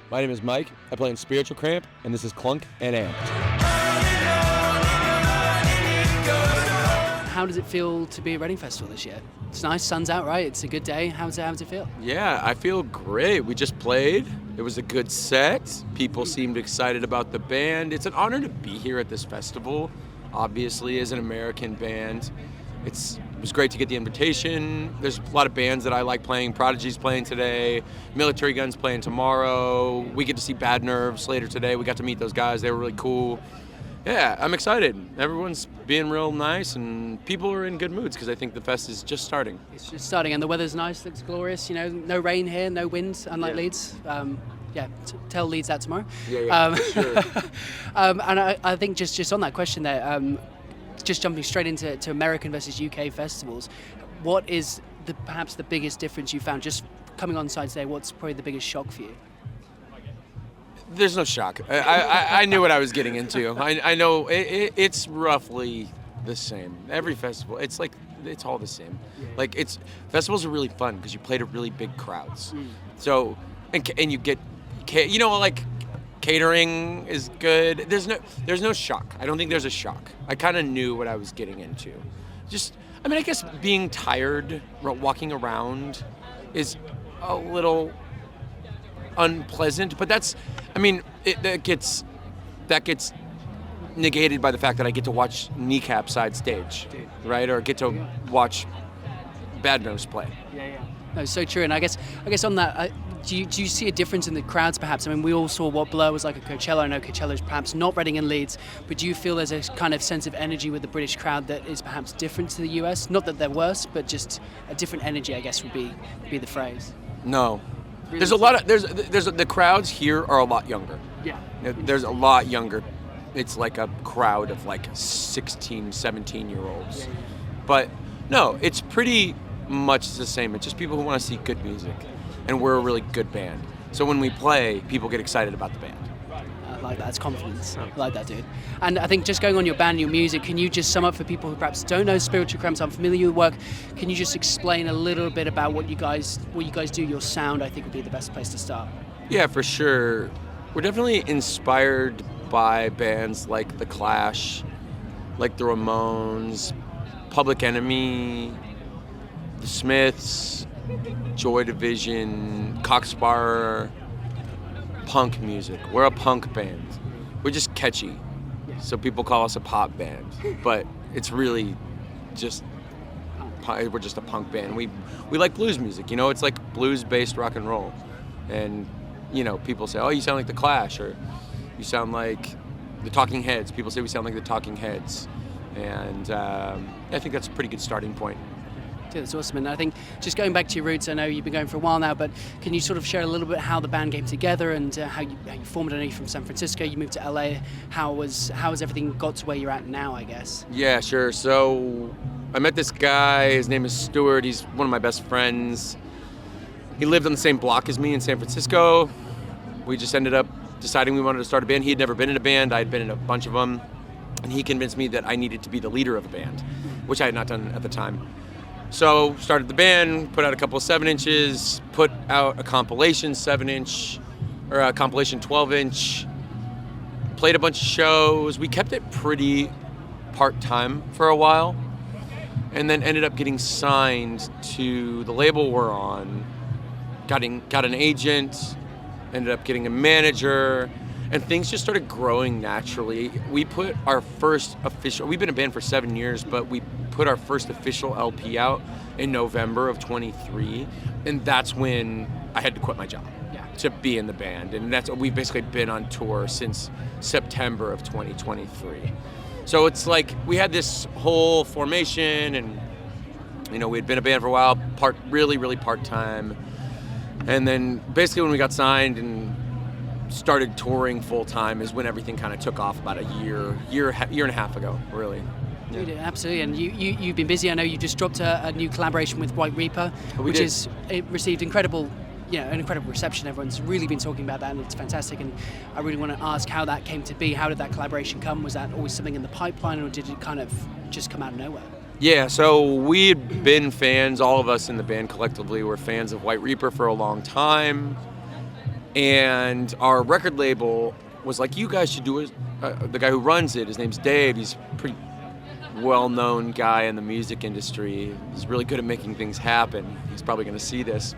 My name is Mike. I play in Spiritual Cramp, and this is Clunk and Amp. How does it feel to be at Reading Festival this year? It's nice, sun's out, right? It's a good day. How does it feel? Yeah, I feel great. We just played. It was a good set. People seemed excited about the band. It's an honor to be here at this festival, obviously, as an American band. It was great to get the invitation. There's a lot of bands that I like playing. Prodigy's playing today. Military Gun's playing tomorrow. We get to see Bad Nerves later today. We got to meet those guys. They were really cool. Yeah, I'm excited. Everyone's being real nice, and people are in good moods because I think the fest is just starting. It's just starting, and the weather's nice. Looks glorious. You know, no rain here, no wind, unlike Leeds. Tell Leeds that tomorrow. Sure. And I think just on that question there, just jumping straight into American versus UK festivals, what is perhaps the biggest difference you found just coming on site today? What's probably the biggest shock for you? There's no shock. I knew what I was getting into. I know it's roughly the same. Every festival, it's all the same. Like festivals are really fun because you play to really big crowds. So and you get, like catering is good. There's no shock. I don't think there's a shock. I kind of knew what I was getting into. I guess being tired, walking around is a little unpleasant, but that gets negated by the fact that I get to watch Kneecap side stage, right? Or get to watch Bad Nose play. Yeah. No, so true. And I guess on that, do you see a difference in the crowds perhaps? I mean, we all saw what Blur was like at Coachella. I know Coachella is perhaps not Reading and Leeds, but do you feel there's a kind of sense of energy with the British crowd that is perhaps different to the US? Not that they're worse, but just a different energy, I guess would be the phrase. No. Really? The crowds here are a lot younger. Yeah. There's a lot younger. It's like a crowd of like 16, 17-year-olds. Yeah. But no, it's pretty much the same. It's just people who want to see good music. And we're a really good band. So when we play, people get excited about the band. I like that. It's confidence. I like that, dude. And I think just going on your band, your music, can you just sum up for people who perhaps don't know Spiritual Cramp, aren't familiar with work, can you just explain a little bit about what you guys do, your sound? I think would be the best place to start. Yeah, for sure. We're definitely inspired by bands like The Clash, like The Ramones, Public Enemy, The Smiths, Joy Division, Cocksparrer, punk music. We're a punk band. We're just catchy. So people call us a pop band, but it's really just, we're just a punk band. We like blues music, it's like blues-based rock and roll. And, people say, oh, you sound like The Clash, or you sound like the Talking Heads. People say we sound like the Talking Heads. And I think that's a pretty good starting point. Yeah, that's awesome. And I think just going back to your roots, I know you've been going for a while now, but can you sort of share a little bit how the band came together and how you formed? I know you're from San Francisco, you moved to LA. How has everything got to where you're at now, I guess? Yeah, sure. So I met this guy, his name is Stuart. He's one of my best friends. He lived on the same block as me in San Francisco. We just ended up deciding we wanted to start a band. He had never been in a band. I had been in a bunch of them. And he convinced me that I needed to be the leader of a band, which I had not done at the time. So started the band, put out a couple of 7-inches, put out a compilation 7-inch, or a compilation 12-inch, played a bunch of shows. We kept it pretty part-time for a while, and then ended up getting signed to the label we're on, got an agent, ended up getting a manager, and things just started growing naturally. We put our first we've been a band for 7 years, but we put our first official LP out in November of 23, and that's when I had to quit my job to be in the band. And we've basically been on tour since September of 2023. So it's like we had this whole formation, and we had been a band for a while, really part-time. And then basically when we got signed and started touring full time is when everything kind of took off about a year and a half ago, really. Yeah. Dude, absolutely. And you've been busy. I know you just dropped a new collaboration with White Reaper, it received incredible reception. Everyone's really been talking about that, and it's fantastic. And I really want to ask how that came to be. How did that collaboration come? Was that always something in the pipeline, or did it kind of just come out of nowhere? Yeah, so we had been fans, all of us in the band collectively were fans of White Reaper for a long time. And our record label was like, you guys should do it. The guy who runs it, his name's Dave. He's a pretty well-known guy in the music industry. He's really good at making things happen. He's probably going to see this.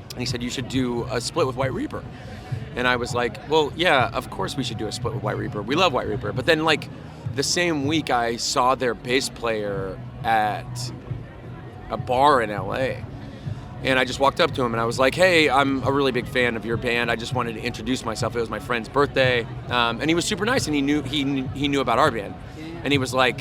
And he said, you should do a split with White Reaper. And I was like, well, yeah, of course we should do a split with White Reaper. We love White Reaper. But then, like, the same week I saw their bass player at a bar in LA. And I just walked up to him and I was like, hey, I'm a really big fan of your band. I just wanted to introduce myself. It was my friend's birthday. And he was super nice, and he knew about our band. And he was like,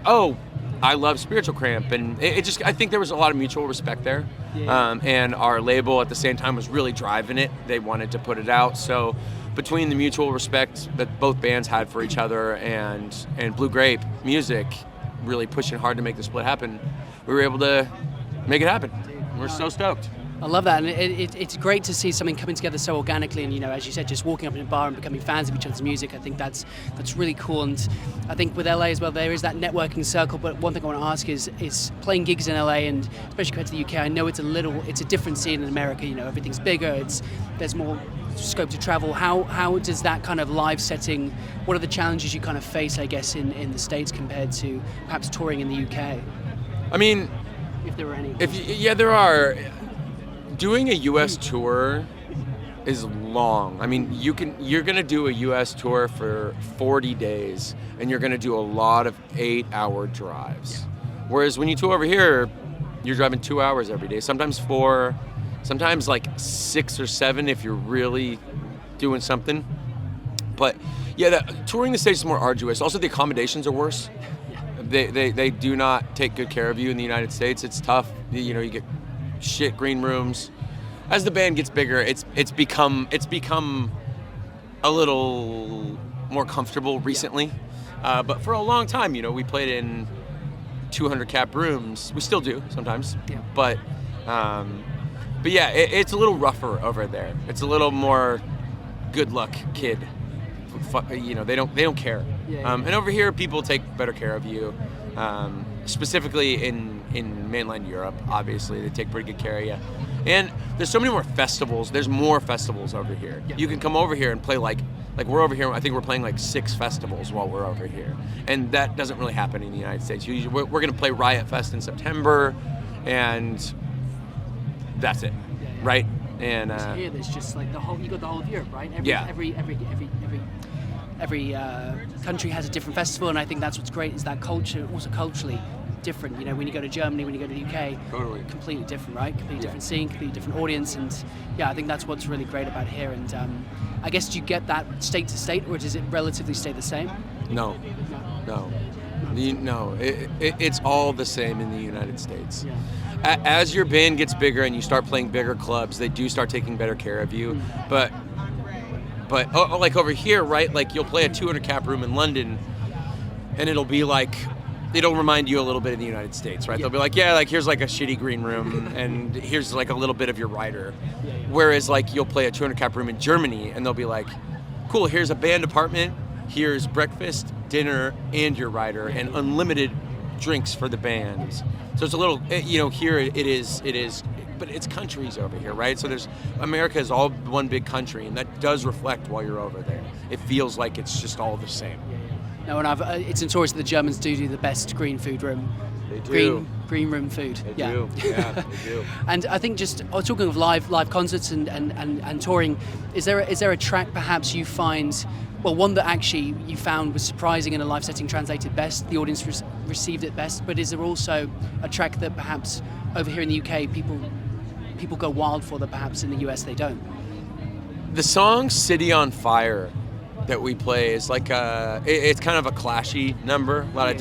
oh, I love Spiritual Cramp. And it just, I think there was a lot of mutual respect there. And our label at the same time was really driving it. They wanted to put it out. So between the mutual respect that both bands had for each other and Blue Grape Music really pushing hard to make the split happen, we were able to make it happen. We're so stoked. I love that, and it's great to see something coming together so organically. And as you said, just walking up in a bar and becoming fans of each other's music. I think that's really cool. And I think with LA as well, there is that networking circle. But one thing I want to ask is playing gigs in LA, and especially compared to the UK. I know it's a different scene in America. Everything's bigger. There's more scope to travel. How does that kind of live setting? What are the challenges you kind of face, I guess, in the States compared to perhaps touring in the UK? I mean, if there were any. Yeah, there are. Doing a U.S. tour is long. I mean, you're gonna do a U.S. tour for 40 days, and you're gonna do a lot of 8-hour drives. Whereas when you tour over here, you're driving 2 hours every day, sometimes 4, sometimes like 6 or 7 if you're really doing something. But yeah, touring the States is more arduous. Also, the accommodations are worse. They do not take good care of you in the United States. It's tough. You get shit green rooms. As the band gets bigger, it's become a little more comfortable recently. But for a long time, we played in 200 cap rooms. We still do sometimes. Yeah. But yeah, it's a little rougher over there. It's a little more good luck, kid. They don't care. And over here, people take better care of you. Specifically in mainland Europe, obviously, they take pretty good care of you. And there's so many more festivals. There's more festivals over here. Yeah. You can come over here and play like we're over here. I think we're playing like 6 festivals while we're over here, and that doesn't really happen in the United States. We're going to play Riot Fest in September, and that's it, right? And here there's just like you got the whole of Europe, right? Every country has a different festival, and I think that's what's great is that culture, also culturally different. When you go to Germany, when you go to the UK, totally completely different, right? Completely different scene, completely different audience, and yeah, I think that's what's really great about here. And I guess, do you get that state to state, or does it relatively stay the same? No. It's all the same in the United States. Yeah. As your band gets bigger and you start playing bigger clubs, they do start taking better care of you. But like over here, right? Like you'll play a 200 cap room in London, and it'll be like, it'll remind you a little bit of the United States, right? Yeah. They'll be like, yeah, like here's like a shitty green room, and here's like a little bit of your rider. Yeah. Whereas like you'll play a 200 cap room in Germany, and they'll be like, cool, here's a band apartment, here's breakfast, dinner, and your rider, and unlimited drinks for the bands. So it's a little, here it is, but it's countries over here, right? So America is all one big country, and that does reflect while you're over there. It feels like it's just all the same. No, and it's notorious that the Germans do the best green food room. They do. Green room food. They do. Yeah, they do. And I think just talking of live concerts and touring, is there a track perhaps you find, well, one that actually you found was surprising in a live setting translated best, the audience received it best, but is there also a track that perhaps over here in the UK people go wild for that perhaps in the US they don't? The song "City on Fire" that we play is like it's kind of a clashy number. A lot of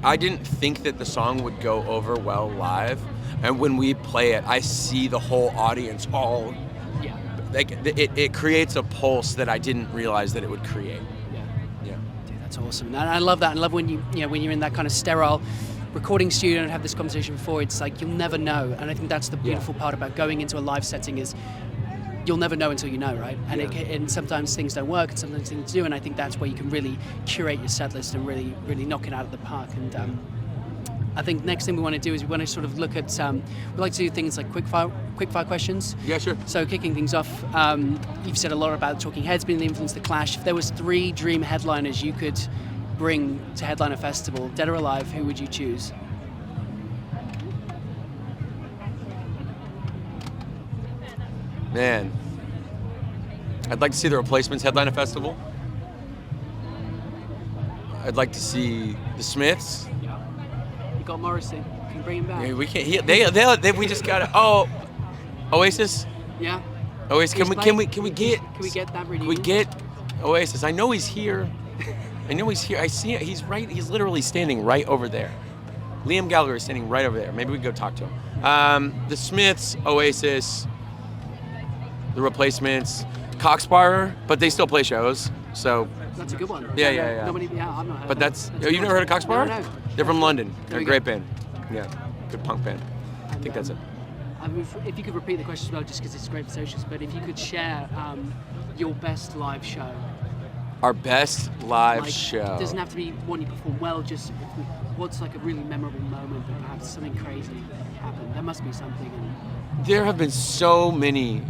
I didn't think that the song would go over well live, and when we play it, I see the whole audience all. Yeah. Like it creates a pulse that I didn't realize that it would create. Yeah. Dude, that's awesome. And I love that. I love when when you're in that kind of sterile recording studio, and have this conversation before. It's like you'll never know, and I think that's the beautiful part about going into a live setting is. You'll never know until you know, right? And and sometimes things don't work, and sometimes things do, and I think that's where you can really curate your set list and really knock it out of the park. And I think next thing we want to do is we want to sort of look at, we like to do things like quick fire questions. Yeah, sure. So kicking things off, you've said a lot about Talking Heads being the influence of The Clash. If there was 3 dream headliners you could bring to headline a festival, dead or alive, who would you choose? Man, I'd like to see the Replacements headline a festival. I'd like to see the Smiths. You got Morrissey. Can you bring him back? Yeah, we can't. We just got to. Oasis. Yeah. Oasis. Can we get? Can we get that reunion? Can we get Oasis? I know he's here. I see it. He's right. He's literally standing right over there. Liam Gallagher is standing right over there. Maybe we can go talk to him. The Smiths, Oasis, the Replacements, Coxsparrer, but they still play shows. So that's a good one. Yeah. Nobody, I've not heard. But you've never heard of Coxsparrer? No. They're from London. They're a great band. Yeah, good punk band. I think that's it. I mean, if you could repeat the question as well, just because it's great for socials, but if you could share your best live show. Our best live show. It doesn't have to be one you perform well, just what's like a really memorable moment, but perhaps something crazy happened. There must be something. There have been so many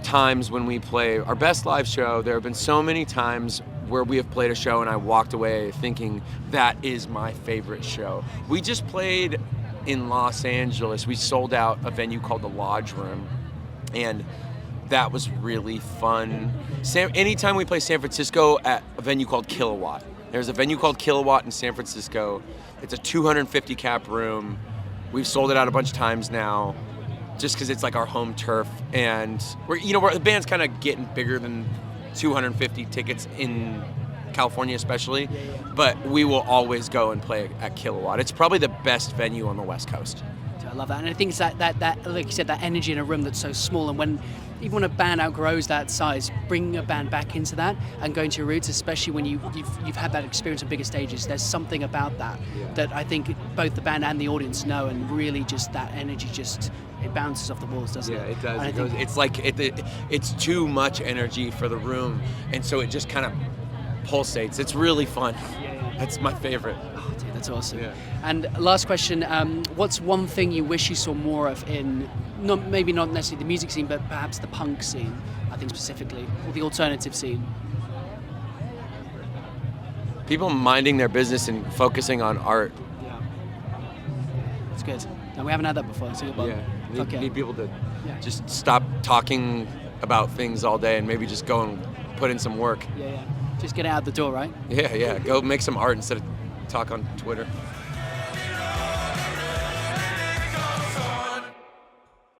times when we play our best live show. There have been so many times where we have played a show and I walked away thinking that is my favorite show. We just played in Los Angeles. We sold out a venue called the Lodge Room, and that was really fun. Anytime we play San Francisco at a venue called Kilowatt. There's a venue called Kilowatt in San Francisco. It's a 250 cap room. We've sold it out a bunch of times now, just because it's like our home turf, and the band's kind of getting bigger than 250 tickets in California, especially. Yeah. But we will always go and play at Kilowatt. It's probably the best venue on the West Coast. I love that, and I think it's that like you said, that energy in a room that's so small, and even when a band outgrows that size, bringing a band back into that and going to your roots, especially when you've had that experience on bigger stages, there's something about that I think both the band and the audience know, and really just that energy it bounces off the walls, doesn't it? Yeah, it does. It's like it's too much energy for the room, and so it just kind of pulsates. It's really fun. Yeah. That's my favorite. Oh, dude, that's awesome. Yeah. And last question, what's one thing you wish you saw more of in, maybe not necessarily the music scene, but perhaps the punk scene, I think specifically, or the alternative scene? People minding their business and focusing on art. Yeah. It's good. No, we haven't had that before, so Need people to just stop talking about things all day and maybe just go and put in some work. Yeah. Just get it out the door, right? Yeah. Go make some art instead of talk on Twitter.